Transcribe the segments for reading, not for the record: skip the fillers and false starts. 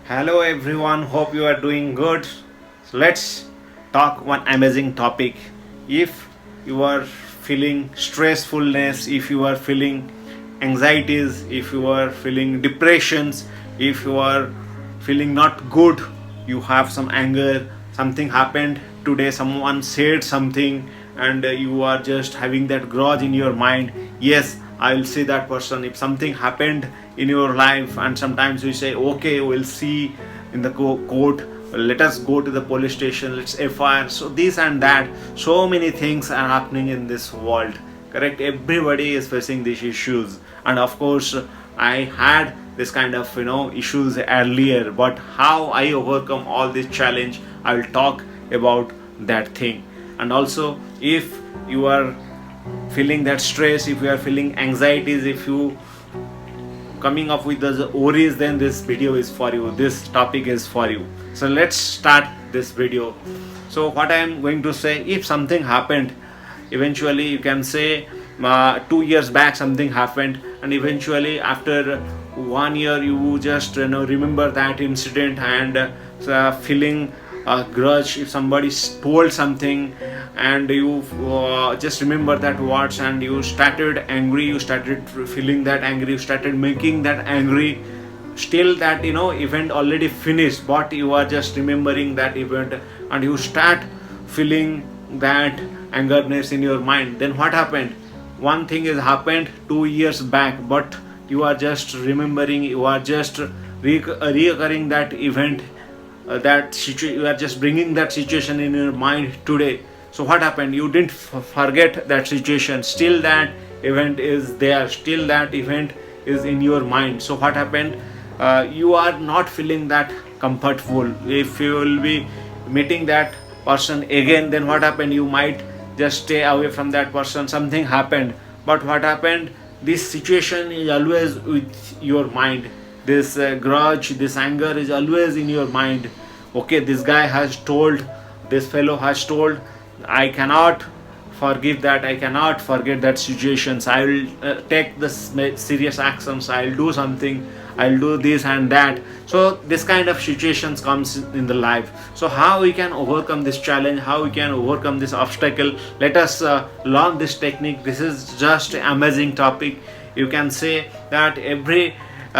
Hello everyone, hope you are doing good. So let's talk one amazing topic. If you are feeling stressfulness, if you are feeling anxieties, if you are feeling depressions, if you are feeling not good, you have some anger, something happened today, someone said something, and you are just having that grudge in your mind. Yes, I will see that person. If something happened in your life, and sometimes we say, okay, we'll see in the court, let us go to the police station, let's FIR. So this and that, so many things are happening in this world. Correct? Everybody is facing these issues, and of course, I had this kind of issues earlier. But how I overcome all this challenge, I will talk about that thing. And also, if you are feeling that stress, if you are feeling anxieties, if you coming up with the worries, then this video is for you, this topic is for you. So let's start this video. So what I am going to say, if something happened, eventually you can say 2 years back something happened, and eventually after 1 year you just remember that incident, and feeling a grudge if somebody told something, and you just remember that words, and you started angry, you started feeling that angry, you started making that angry. Still that event already finished, but you are just remembering that event, and you start feeling that angerness in your mind. Then what happened? One thing has happened 2 years back, but you are just remembering, you are just reoccurring that event, you are just bringing that situation in your mind today. So what happened? You didn't forget that situation, still that event is there, still that event is in your mind. So what happened? You are not feeling that comfortable. If you will be meeting that person again, then what happened? You might just stay away from that person. Something happened, but what happened? This situation is always with your mind. This grudge, this anger is always in your mind. Okay, this guy has told, this fellow has told, I cannot forgive that, I cannot forget that situations, I will take this serious actions, I'll do something, I'll do this and that. So this kind of situations comes in the life. So how we can overcome this challenge, how we can overcome this obstacle, let us learn this technique. This is just amazing topic. You can say that every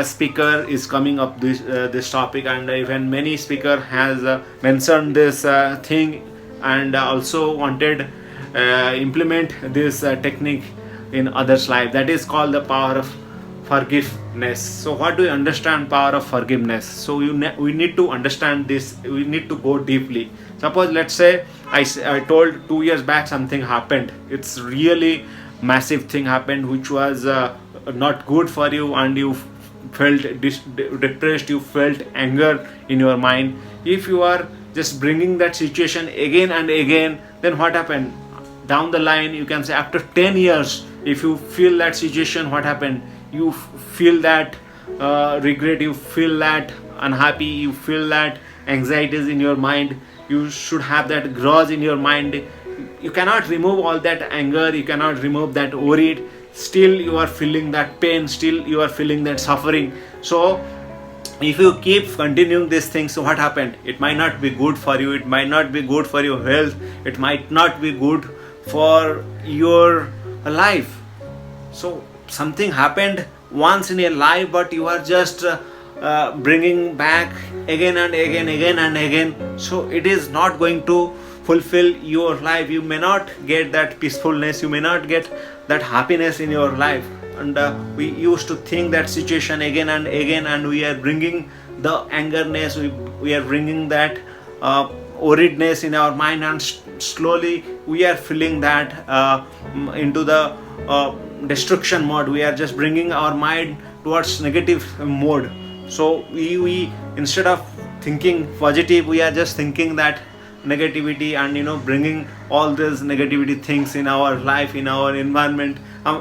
speaker is coming up this topic, and even many speaker has mentioned this thing, and also wanted implement this technique in others life. That is called the power of forgiveness. So what do you understand power of forgiveness? So we need to understand this, we need to go deeply. Suppose let's say I told 2 years back something happened, it's really massive thing happened which was not good for you, and you felt depressed, you felt anger in your mind. If you are just bringing that situation again and again, then what happened? Down the line, you can say after 10 years, if you feel that situation, what happened? You feel that regret, you feel that unhappy, you feel that anxieties in your mind, you should have that grudge in your mind. You cannot remove all that anger, you cannot remove that worried, still you are feeling that pain, still you are feeling that suffering. So if you keep continuing these things, so what happened? It might not be good for you, it might not be good for your health, it might not be good for your life. So something happened once in your life, but you are just bringing back again and again. So it is not going to fulfill your life. You may not get that peacefulness, you may not get that happiness in your life. And we used to think that situation again and again, and we are bringing the angerness, we are bringing that worriedness in our mind, and slowly we are feeling that into the destruction mode. We are just bringing our mind towards negative mode. So we instead of thinking positive, we are just thinking that negativity, and bringing all these negativity things in our life, in our environment.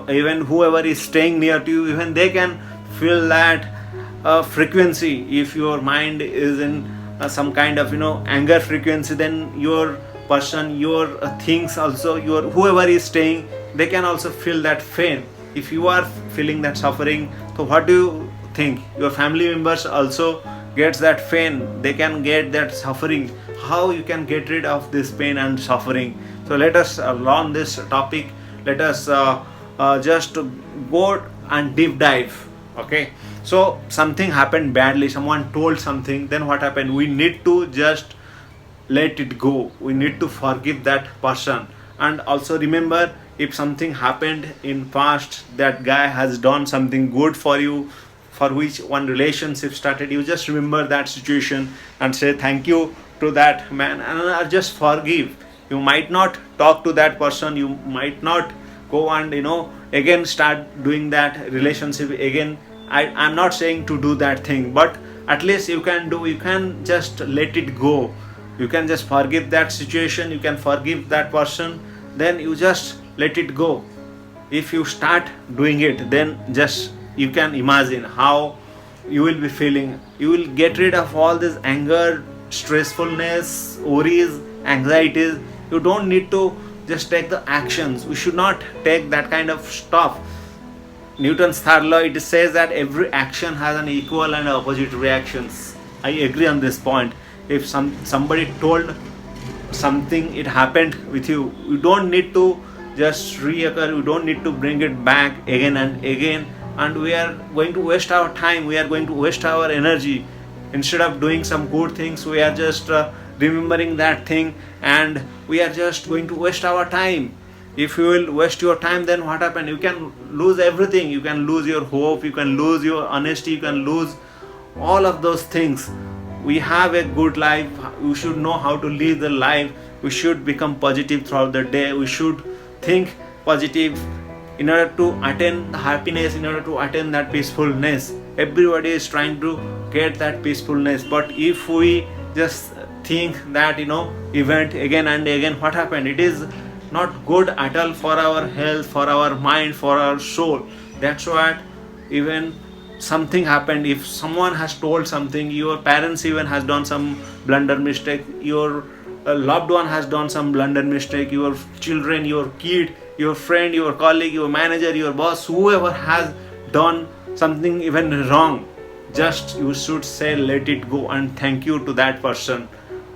Even whoever is staying near to you, even they can feel that frequency. If your mind is in some kind of anger frequency, then your person, your things also, your whoever is staying, they can also feel that pain. If you are feeling that suffering, so what do you think? Your family members also gets that pain, they can get that suffering. How you can get rid of this pain and suffering? So let us learn this topic. Let us just go and deep dive. Okay, so something happened badly, someone told something, then what happened? We need to just let it go. We need to forgive that person. And also remember, if something happened in past, that guy has done something good for you, for which one relationship started, you just remember that situation and say thank you to that man, and just forgive. You might not talk to that person, you might not go and again start doing that relationship again. I'm not saying to do that thing, but at least you can just let it go. You can just forgive that situation, you can forgive that person, then you just let it go. If you start doing it, then just you can imagine how you will be feeling. You will get rid of all this anger, stressfulness, worries, anxieties. You don't need to just take the actions. We should not take that kind of stuff. Newton's third law, it says that every action has an equal and opposite reactions. I agree on this point. If somebody told something, it happened with you, you don't need to just reoccur, you don't need to bring it back again and again, and we are going to waste our time, we are going to waste our energy. Instead of doing some good things, we are just remembering that thing, and we are just going to waste our time. If you will waste your time, then what happened? You can lose everything. You can lose your hope, you can lose your honesty, you can lose all of those things. We have a good life, we should know how to live the life. We should become positive throughout the day, we should think positive in order to attain the happiness, in order to attain that peacefulness. Everybody is trying to get that peacefulness, but if we just think that event again and again, what happened? It is not good at all for our health, for our mind, for our soul. That's what, even something happened, if someone has told something, your parents even has done some blunder mistake, your loved one has done some blunder mistake, your children, your kid, your friend, your colleague, your manager, your boss, whoever has done something even wrong, just you should say let it go and thank you to that person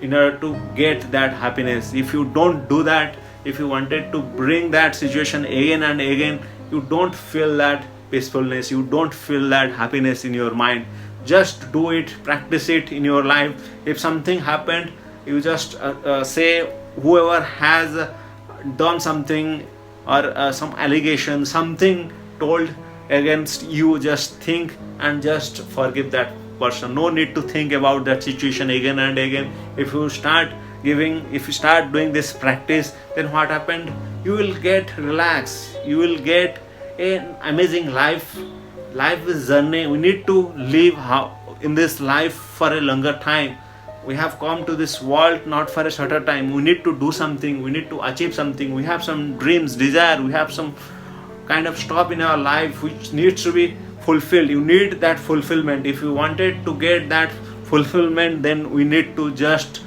in order to get that happiness. If you don't do that, if you wanted to bring that situation again and again, you don't feel that peacefulness, you don't feel that happiness in your mind. Just do it, practice it in your life. If something happened, you just say whoever has done something or some allegation, something told against you, just think and just forgive that person. No need to think about that situation again and again. If you start doing this practice, then what happened? You will get relaxed, you will get an amazing life. Life is journey. We need to live in this life for a longer time. We have come to this world not for a shorter time. We need to do something, we need to achieve something. We have some dreams, desire, we have some kind of stuff in our life which needs to be fulfilled. You need that fulfillment. If you wanted to get that fulfillment, then we need to just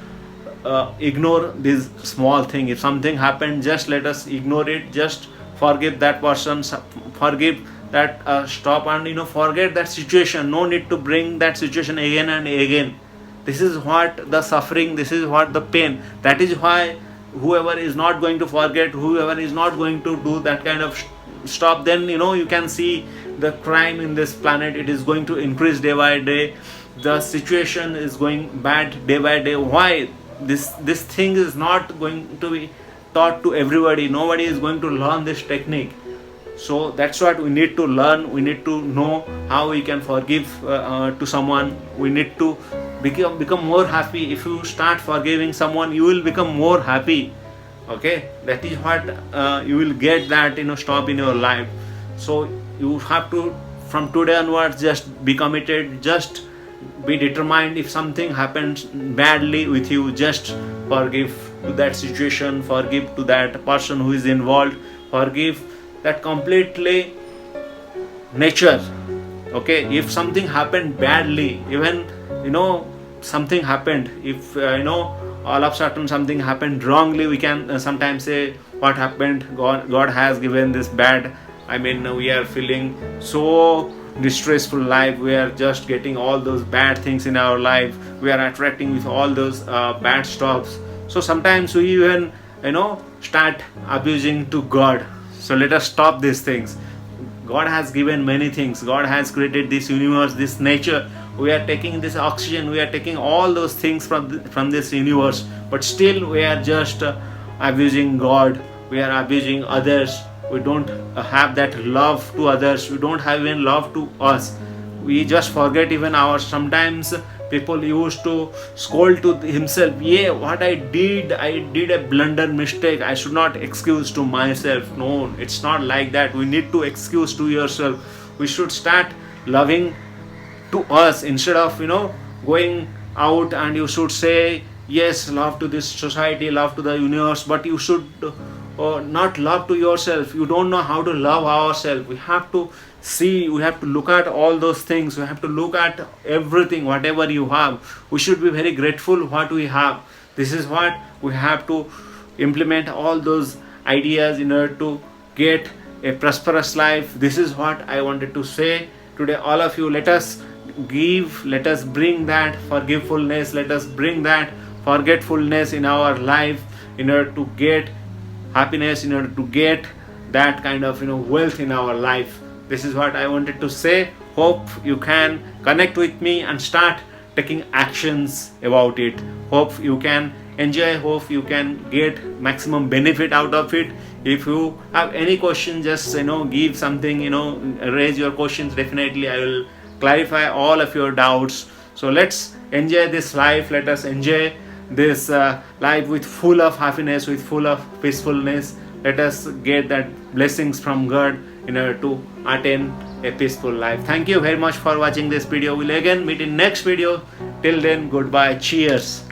ignore this small thing. If something happened, just let us ignore it, just forgive that person, forgive that stop, and forget that situation. No need to bring that situation again and again. This is what the suffering, this is what the pain. That is why whoever is not going to forget, whoever is not going to do that kind of stuff, then you can see the crime in this planet, it is going to increase day by day. The situation is going bad day by day. Why? This thing is not going to be taught to everybody. Nobody is going to learn this technique. So that's what we need to learn. We need to know how we can forgive to someone. We need to become more happy. If you start forgiving someone, you will become more happy. Okay, that is what you will get that stop in your life. So you have to, from today onwards, just be committed, just be determined. If something happens badly with you, just forgive to that situation, forgive to that person who is involved, forgive that completely nature. Okay, if something happened badly, even something happened, if all of a sudden something happened wrongly, we can sometimes say what happened, God has given this bad. We are feeling so distressful life. We are just getting all those bad things in our life. We are attracting with all those bad stuffs. So sometimes we even start abusing to God. So let us stop these things. God has given many things. God has created this universe, this nature. We are taking this oxygen, we are taking all those things from this universe, but still we are just abusing God. We are abusing others. We don't have that love to others. We don't have even love to us. We just forget even our. Sometimes people used to scold to himself, yeah, what I did a blunder mistake, I should not excuse to myself. No, it's not like that. We need to excuse to yourself. We should start loving to us instead of going out, and you should say yes, love to this society, love to the universe, but you should not love to yourself. You don't know how to love ourselves. We have to see, we have to look at all those things. We have to look at everything, whatever you have. We should be very grateful what we have. This is what we have to implement, all those ideas in order to get a prosperous life. This is what I wanted to say today. All of you, let us give, let us bring that forgivefulness, let us bring that forgetfulness in our life in order to get happiness, in order to get that kind of wealth in our life. This is what I wanted to say. Hope you can connect with me and start taking actions about it. Hope you can enjoy, hope you can get maximum benefit out of it. If you have any question, just give something, raise your questions. Definitely I will clarify all of your doubts. So let's enjoy this life. Let us enjoy this life with full of happiness, with full of peacefulness. Let us get that blessings from God in order to attain a peaceful life. Thank you very much for watching this video. We'll again meet in next video. Till then, goodbye. Cheers.